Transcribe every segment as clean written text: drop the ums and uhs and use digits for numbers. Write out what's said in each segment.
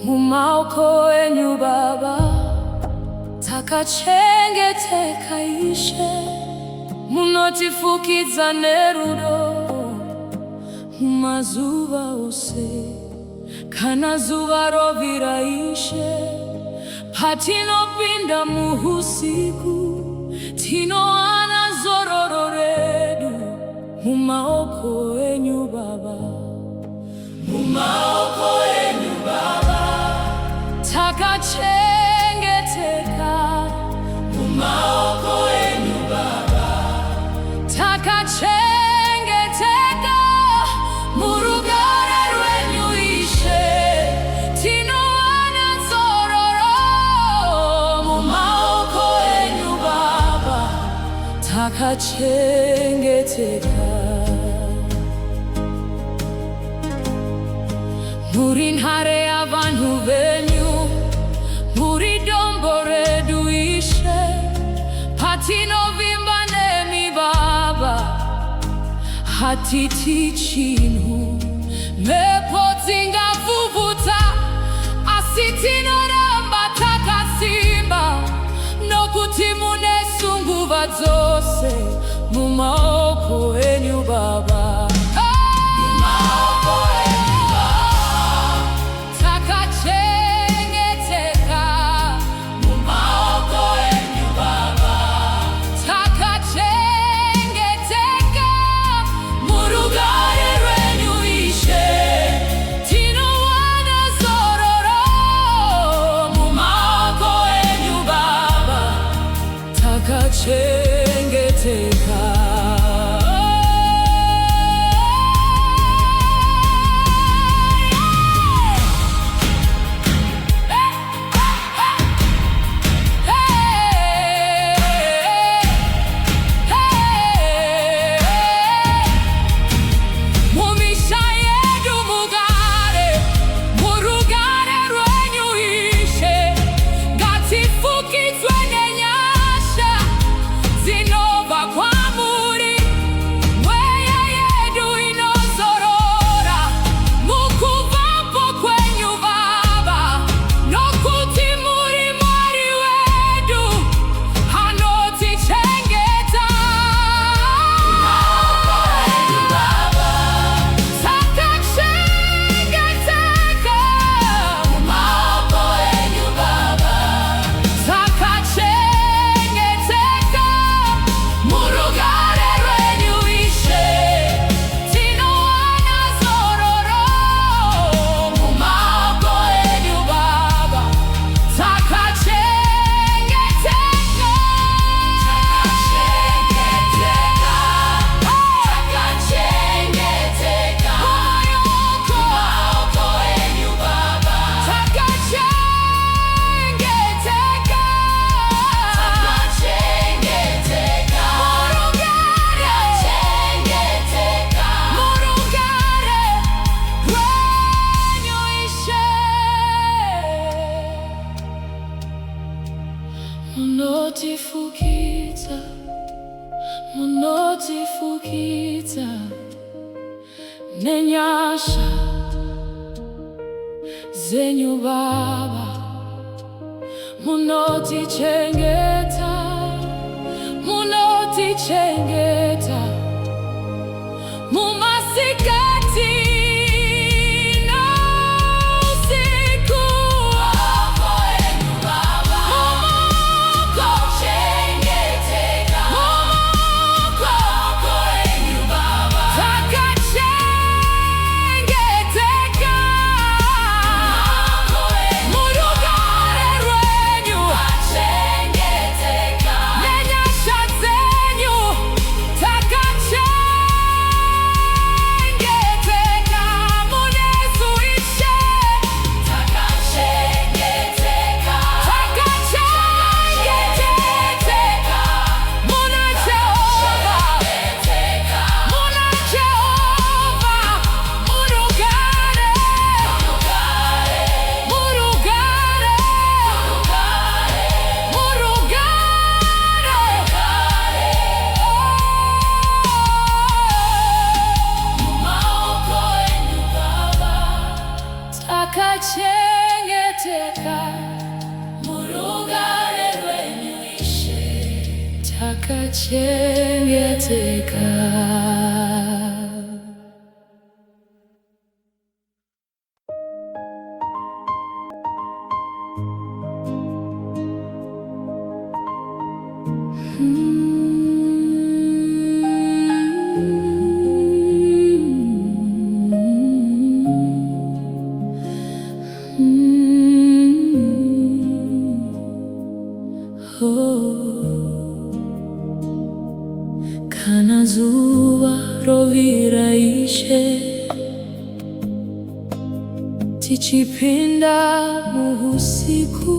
Mumaoko enyu Baba, takachengeteka ishe, munotifukiza nerudo mumazuva ose, kana zuva rovira ishe, patinopinda muhusiku, tinowana zororo redu. Mumaoko enyu Baba, mumaoko enyu Baba, takachengeteka. Mumaoko enyu Baba, takachengeteka. Murugare rwenyu ishe, tinowana zororo. Mumaoko enyu Baba, takachengeteka. Muri ntare y'abantu benyu, muri dombo redu ishe, patinovimba nemi Baba, hatiti chinhu, mhepo dzingavuvuta, asi tinoramba takasimba, nokuti mune sunguva dzose. Mumaoko enyu Baba, takachengeteka. Mumisha yedu mugare, murugare rwenyu ishe, ngatifukizwe nenyasha zinova kwa muri, mweya yedu inozorora, mukuvapo kwenyu Baba, nokuti muri mwari wedu, hanotichengeta. Takachengeteka. Mumaoko enyu Baba, takachengeteka. Murugare rwenyu ishe, tinowana zororo. Mumaoko enyu Baba, takachengeteka. Takachengeteka. Mumaoko enyu Baba, takachengeteka. Murugare rwenyu ishe, munotifukiza, munotifukiza nenyasha zenyu Baba, munotichengeta, munotichengeta mumasikati na usiku. Mumaoko enyu Baba, takachengeteka. Mumaoko enyu Baba, takachengeteka. Murugare rwenyu, nenyasha zenyu chengeteka. Kana zuba roviraishe tichipinda muhusiku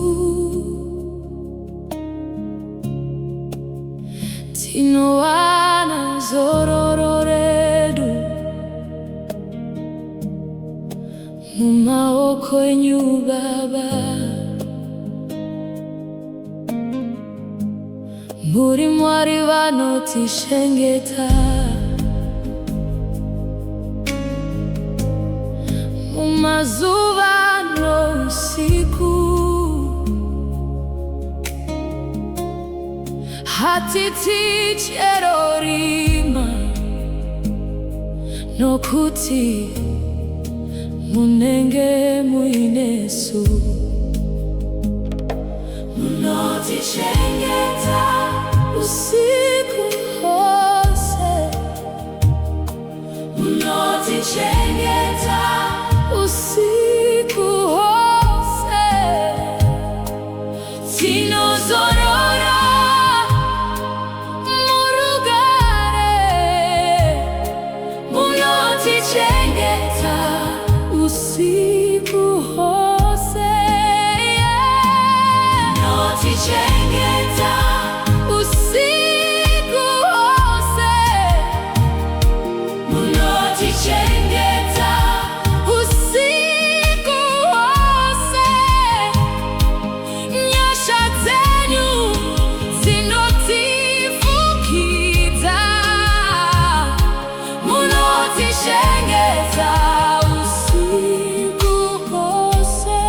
tinowana zorororedu mumaoko enyu Baba. Muri Mwari vanotishengeta mumazuva nousiku, hatiti chero rima nokuti munenge muinesu. Munotishengeta usiku wose, munotishengeta usiku wose, tinozorora murugare. Munotishengeta usiku wose, munotishengeta usiku wose, munotishengeta usiku wose. Nyasha zenyu zinotifukiza, munotishengeta usiku wose.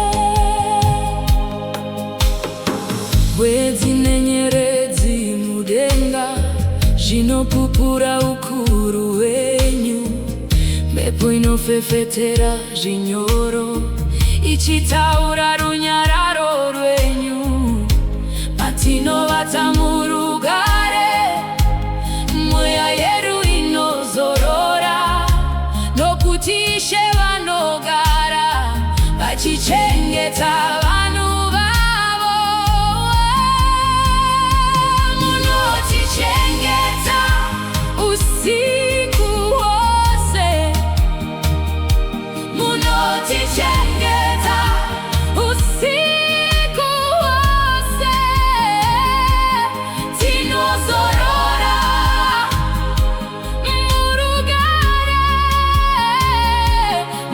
Mwezi nenyeredzi mudenga zvinopupura ukuru wenyu, mhepo inofefetera zvinyoro ichitaura runyararo rwenyu. Patinovata murugare, mweya yedu inozorora, nokuti Ishe vanogara vachichengeta vanhu vavo. Munotishengeta usiku wose, munotishengeta usiku wose, tinozorora murugare.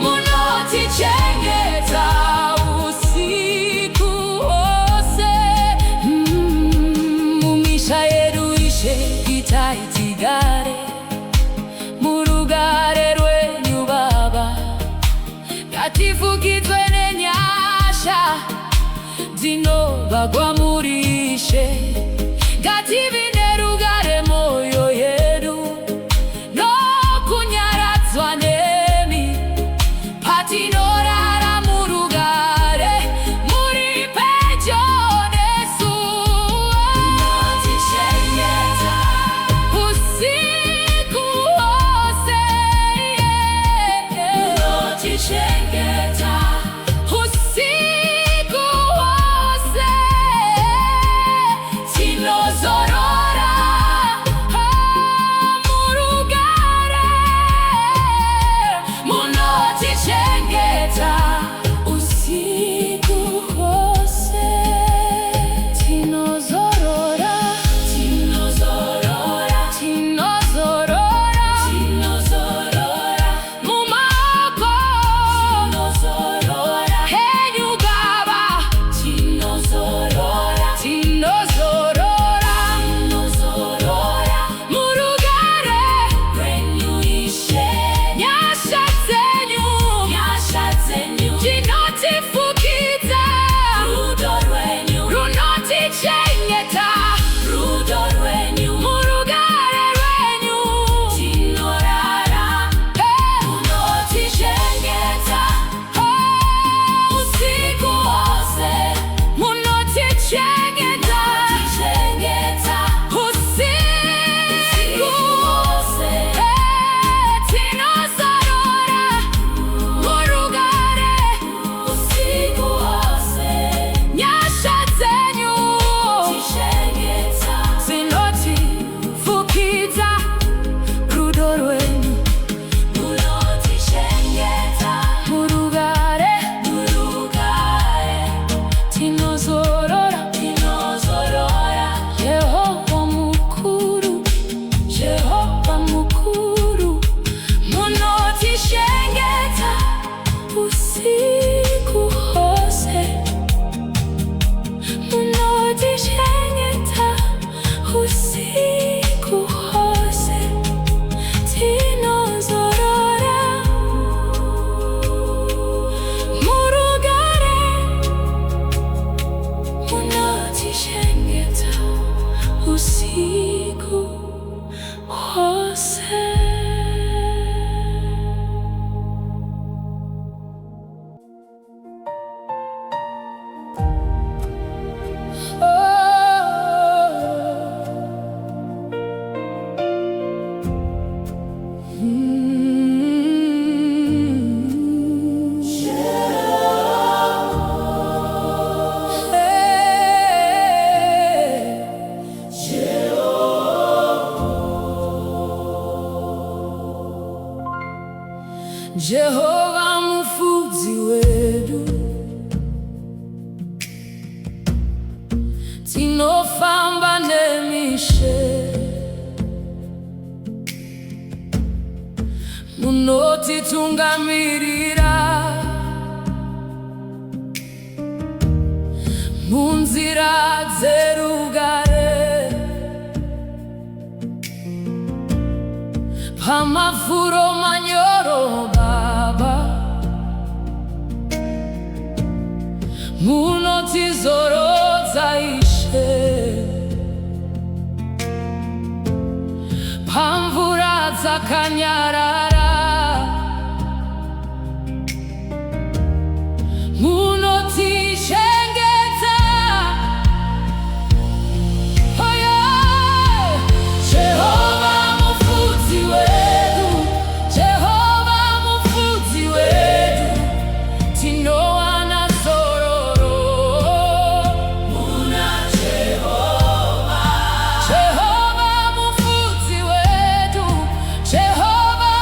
Munotishengeta usiku wose, mumisha yedu Ishe itaitigare, murugare rwenyu Baba. Ngatifukidwe nenyasha dzinobva muri Ishe, ngative nerugare moyo yedu nokunyaradzwa nemi. Patinorara murugare, muri pedyo nesu. Munotishengeta usiku wose, munotishengeta usiku wose, tinozorora murugare. Munotishengeta usiku wose, tinozorora, tinozorora, tinozorora, tinozorora mumaoko Jehova mufudzi wedu, tinofamba nemishe, munotitungamirira munzira dzerugare, pamafuro manyoro Baba, munotizorodza Ishe, pamvura dzakanyarara, munotichengeta. Oh yeah. Jehova mufudzi wedu, Jehova mufudzi wedu, tinowana zororo muna Jehova. Jehova mufudzi wedu, Jehova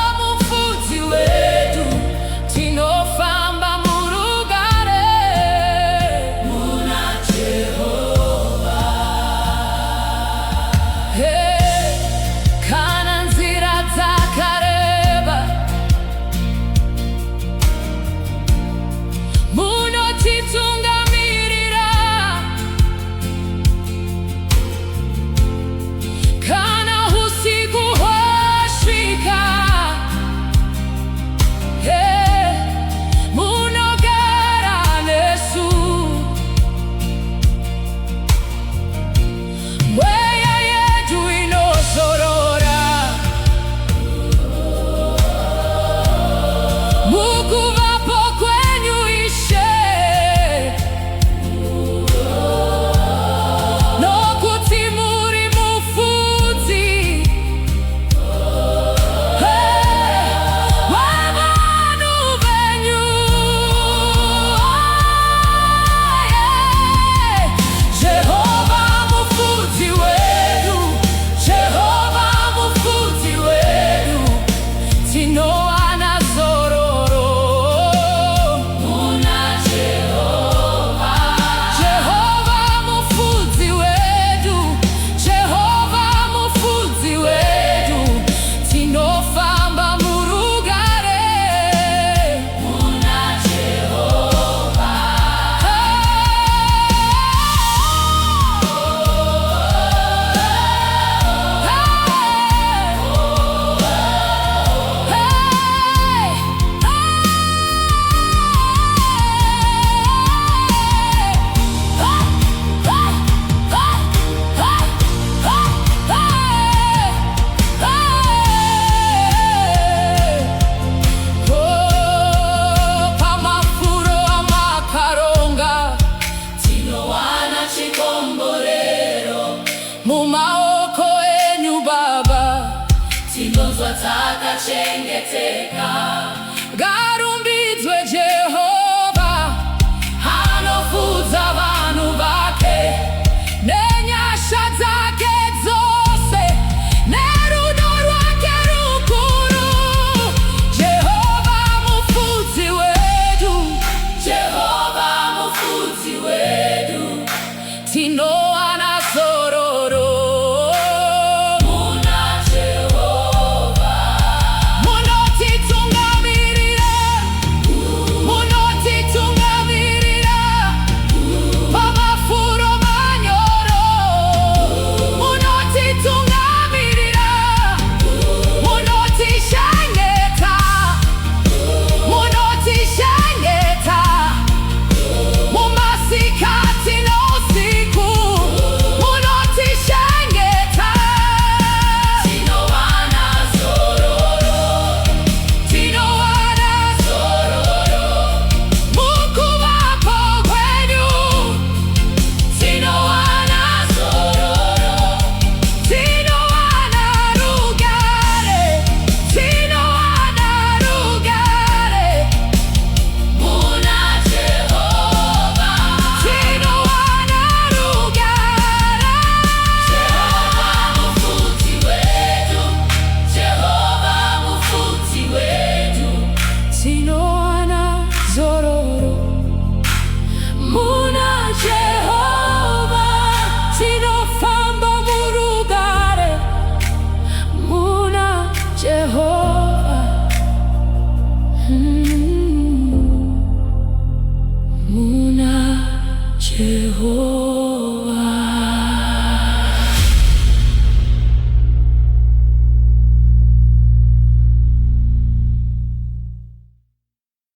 Jehova.